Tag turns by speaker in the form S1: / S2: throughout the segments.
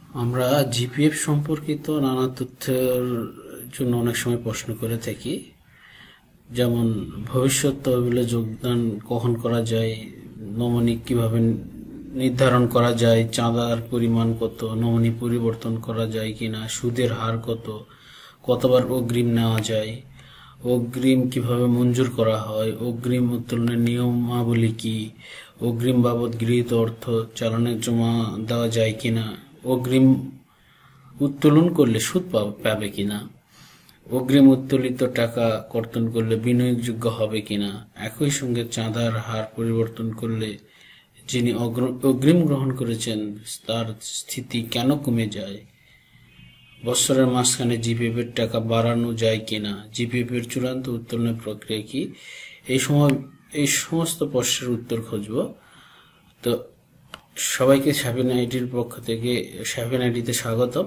S1: আমরা জিপিএফ সম্পর্কিত নানা তথ্যের জন্য অনেক সময় প্রশ্ন করে থাকি, যেমন ভবিষ্যৎ তহবিলে যোগদান কখন করা যায়, নমনী কিভাবে নির্ধারণ করা যায়, চাঁদার পরিমাণ কত, নমনী পরিবর্তন করা যায় কিনা, সুদের হার কত, কতবার অগ্রিম নেওয়া যায়, অগ্রিম কিভাবে মঞ্জুর করা হয়, অগ্রিম উত্তোলনের নিয়মাবলী কি, অগ্রিম বাবদ গৃহীত অর্থ চালানের জমা দেওয়া যায় কিনা, অগ্রিম উত্তোলন করলে সুদ পাবে কিনা, অগ্রিম উত্তোলিত টাকা কর্তন করলে বিনিয়োগযোগ্য হবে কিনা, একই সঙ্গে চাঁদার হার পরিবর্তন করলে যিনি অগ্রিম গ্রহণ করেছেন তার স্থিতি কেন কমে যায়, বছরের মাঝখানে জিপিএফ এর টাকা বাড়ানো যায় কিনা, জিপিএফ এর চূড়ান্ত উত্তোলনের প্রক্রিয়া কি, এই সমস্ত প্রশ্নের উত্তর খুঁজব। তো সবাইকে সাবিনা আইডির পক্ষ থেকে সাবিনা আইডিতে স্বাগতম।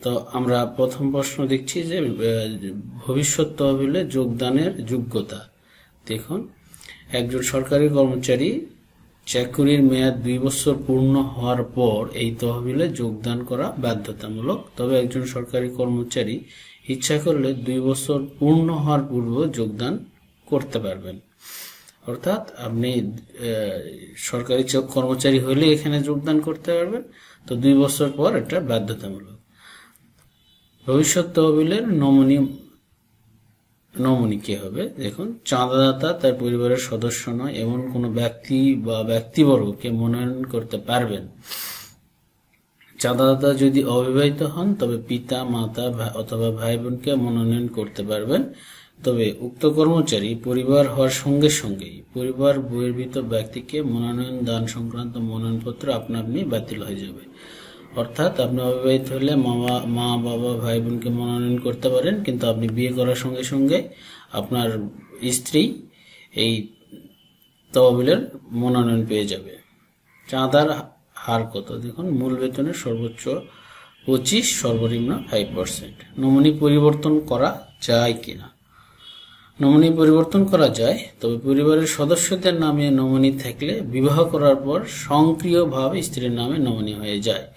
S1: তো আমরা প্রথম প্রশ্ন দেখছি যে ভবিষ্যৎ তহবিলে যোগদানের যোগ্যতা। দেখুন, একজন সরকারি কর্মচারী চাকরির মেয়াদ 2 বছর পূর্ণ হওয়ার পর এই তহবিলে যোগদান করা বাধ্যতামূলক। তবে একজন সরকারি কর্মচারী ইচ্ছা করলে 2 বছর পূর্ণ হওয়ার পূর্বে যোগদান করতে পারবেন। অর্থাৎ আপনি সরকারি কর্মচারী হলে এখানে যোগদান করতে পারবেন। তো 2 বছর পর এটা বাধ্যতামূলক। ভবিষ্যৎ তহবিলের নমনী কে হবে? দেখুন, চাঁদাদাতা তার পরিবারের সদস্য নয় এমন কোন ব্যক্তি বা ব্যক্তিবর্গকে মনোনয়ন করতে পারবেন। চাঁদাদাতা যদি অবিবাহিত হন তবে পিতা, মাতা অথবা ভাই বোনকে মনোনয়ন করতে পারবেন। তবে উক্ত কর্মচারী পরিবার হওয়ার সঙ্গে সঙ্গেই পরিবার বহির্ভূত ব্যক্তিকে মনোনয়ন দান সংক্রান্ত মনোনয়নপত্র আপনা আপনি বাতিল হয়ে যাবে। অর্থাৎ আপনি অবিবাহিত হলে মা বাবা ভাই বোনকে মনোনয়ন করতে পারেন, কিন্তু আপনি বিয়ে করার সঙ্গে সঙ্গে আপনার স্ত্রী এই তহবিলের মনোনয়ন পেয়ে যাবে। চাঁদার হার কত? দেখুন, মূল বেতনের সর্বোচ্চ 25, সর্বনিম্ন 5%। নমনী পরিবর্তন করা যায় কিনা? নমনী পরিবর্তন করা যায়, তবে পরিবারের সদস্যদের নামে নমনী থাকলে বিবাহ করার পর স্বয়ংক্রিয়ভাবে স্ত্রীর নামে নমনী হয়ে যায়।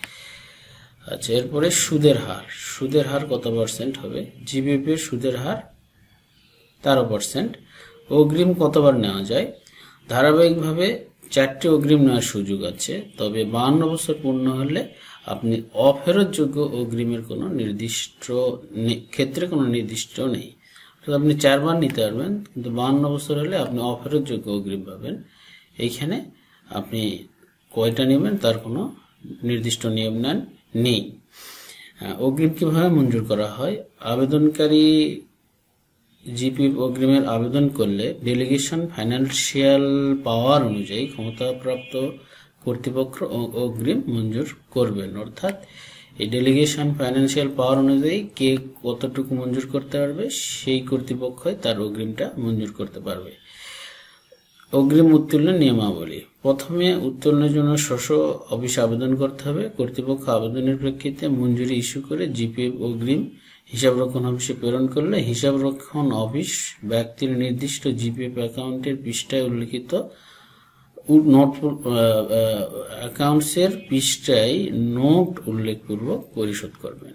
S1: আচ্ছা, এরপরে সুদের হার। সুদের হার কত পার্সেন্ট হবে? জিপিএফ এর সুদের হার 13%। অগ্রিম কতবার নেওয়া যায়? ধারাবাহিকভাবে 4টি অগ্রিম নেওয়ার সুযোগ আছে, তবে 52 বছর পূর্ণ হলে আপনি অফেরতযোগ্য অগ্রিমের কোনো নির্দিষ্ট ক্ষেত্রে কোনো নির্দিষ্ট নেই। আপনি 4 বার নিতে পারবেন, কিন্তু 52 বছর হলে আপনি অফেরতযোগ্য অগ্রিম পাবেন। এইখানে আপনি কয়টা নেবেন তার কোনো নির্দিষ্ট নিয়ম নেই। অগ্রিম কিভাবে মঞ্জুর করা হয়? আবেদনকারী জিপিএফ অগ্রিমের আবেদন করলে ডেলিগেশন ফাইন্যান্সিয়াল পাওয়ার অনুযায়ী ক্ষমতাপ্রাপ্ত কর্তৃপক্ষ অগ্রিম মঞ্জুর করবেন। অর্থাৎ এই ডেলিগেশন ফাইন্যান্সিয়াল পাওয়ার অনুযায়ী কে কতটুকু মঞ্জুর করতে পারবে সেই কর্তৃপক্ষই তার অগ্রিমটা মঞ্জুর করতে পারবে। অগ্রিম উত্তোলনের নিয়মাবলী। প্রথমে উত্তোলনের জন্য স্ব অফিসে আবেদন করতে হবে। কর্তৃপক্ষ আবেদনের প্রেক্ষিতে মঞ্জুরি ইস্যু করে জিপিএফ অগ্রিম হিসাবরক্ষণ অফিসে প্রেরণ করলে হিসাবরক্ষণ অফিস ব্যক্তির নির্দিষ্ট জিপিএফ অ্যাকাউন্টের পৃষ্ঠায় উল্লেখিত অ্যাকাউন্টসের পৃষ্ঠায় নোট উল্লেখপূর্বক পরিশোধ করবেন।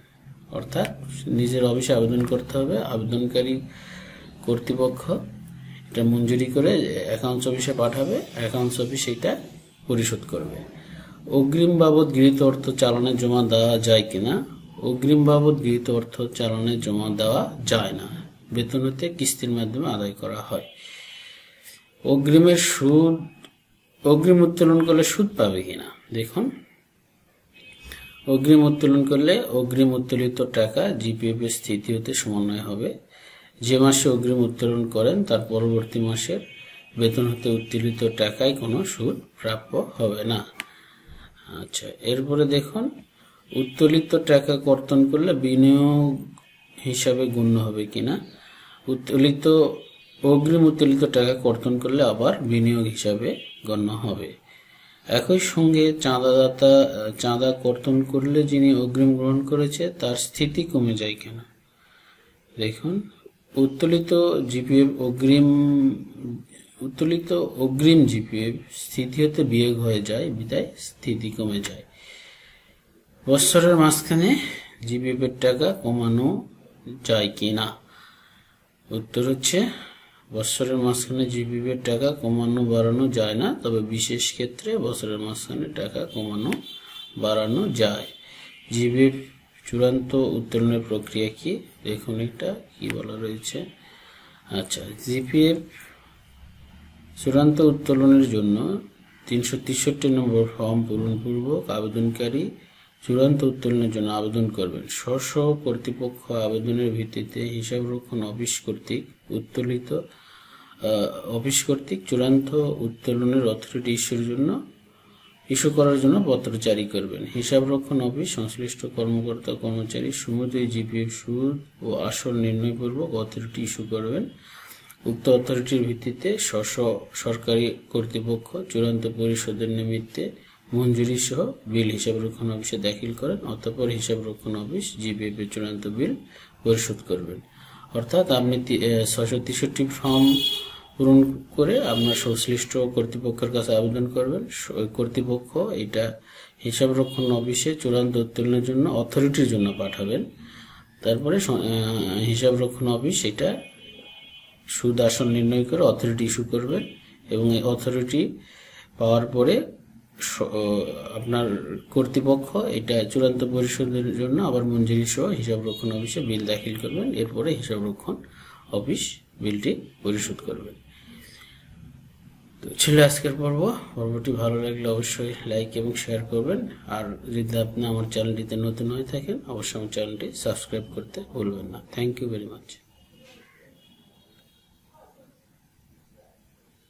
S1: অর্থাৎ নিজের অফিসে আবেদন করতে হবে, আবেদনকারী কর্তৃপক্ষ এটা মঞ্জুরি করে অ্যাকাউন্টস অফিসে পাঠাবে, অ্যাকাউন্টস অফিস এটা পরিশোধ করবে। অগ্রিম বাবদ গৃহীত অর্থ চালানে জমা দেওয়া যায় কিনা? অগ্রিম বাবদ গৃহীত অর্থ চালানে জমা দেওয়া যায় না, বেতন হতে কিস্তির মাধ্যমে আদায় করা হয়। অগ্রিম উত্তোলন করলে সুদ পাবে কিনা? দেখুন, অগ্রিম উত্তোলন করলে অগ্রিম উত্তোলিত টাকা জিপিএফ এর স্থিতি হতে সমন্বয় হবে। যে মাসে অগ্রিম উত্তোলন করেন তার পরবর্তী মাসের বেতন হতে উত্তোলিত টাকায় কোনো সুদ প্রাপ্য হবে না। আচ্ছা, এরপরে দেখুন, উত্তোলিত টাকা কর্তন করলে বিনিয়োগ হিসাবে গণ্য হবে কিনা? অগ্রিম উত্তোলিত টাকা কর্তন করলে আবার বিনিয়োগ হিসাবে গণ্য হবে। একই সঙ্গে চাঁদা কর্তন করলে যিনি অগ্রিম গ্রহণ করেছে তার স্থিতি কমে যায় কেন? দেখুন, উত্তোলিত অগ্রিম জিপিএফ স্থিতি হতে বিয়োগ হয়ে যায়, বিদায় স্থিতি কমে যায়। বছরের মাঝখানে জিপিএফ এর টাকা কমানো যায় কিনা? উত্তর হচ্ছে বছরের মাঝখানে জিপিএফ এর টাকা কমানো বাড়ানো যায় না, তবে বিশেষ ক্ষেত্রে বছরের মাঝখানে টাকা কমানো বাড়ানো যায়। জিপিএফ চূড়ান্ত উত্তোলনের প্রক্রিয়া কি? দেখুন এটা কি বলা রয়েছে। আচ্ছা, জিপিএফ চূড়ান্ত উত্তোলনের জন্য 363 নম্বর ফর্ম পূরণপূর্বক আবেদনকারী চূড়ান্ত উত্তোলনের জন্য আবেদন করবেন। স্ব কর্তৃপক্ষ আবেদনের ভিত্তিতে হিসাবরক্ষণ অফিস কর্তৃক চূড়ান্ত উত্তোলনের অথরিটি ইস্যু করার জন্য পত্র জারি করবেন। হিসাবরক্ষণ অফিস সংশ্লিষ্ট কর্মকর্তা কর্মচারী সমুদয় জিপিএফ সুদ ও আসল নির্ণয়পূর্বক অথরিটি ইস্যু করবেন। উক্ত অথরিটির ভিত্তিতে সরকারি কর্তৃপক্ষ চূড়ান্ত পরিশোধের নিমিত্তে মঞ্জুরি সহ বিল হিসাবরক্ষণ অফিসে দাখিল করেন। অতঃপর হিসাবরক্ষণ অফিস জিপিএফ এর চূড়ান্ত বিল পরিশোধ করবেন। অর্থাৎ আপনি 663 ফর্ম পূরণ করে আপনার সংশ্লিষ্ট কর্তৃপক্ষের কাছে আবেদন করবেন। কর্তৃপক্ষ এটা হিসাবরক্ষণ অফিসে চূড়ান্ত উত্তোলনের জন্য অথরিটির জন্য পাঠাবেন। তারপরে হিসাবরক্ষণ অফিস এটা সুদ আসল নির্ণয় করে অথরিটি ইস্যু করবেন এবং এই অথরিটি পাওয়ার পরে আপনার কর্তৃপক্ষ এটা চূড়ান্ত পরিশোধের জন্য আবার মঞ্জুরি সহ হিসাবরক্ষণ অফিসে বিল দাখিল করবেন। এরপরে হিসাবরক্ষণ অফিস বিলটি পরিশোধ করবেন। তো ছিল আজকের পর্বটি ভালো লাগলে অবশ্যই লাইক এবং শেয়ার করবেন। আর যদি আপনি আমার চ্যানেলটিতে নতুন হয়ে থাকেন অবশ্যই আমার চ্যানেলটি সাবস্ক্রাইব করতে ভুলবেন না। Thank you very much.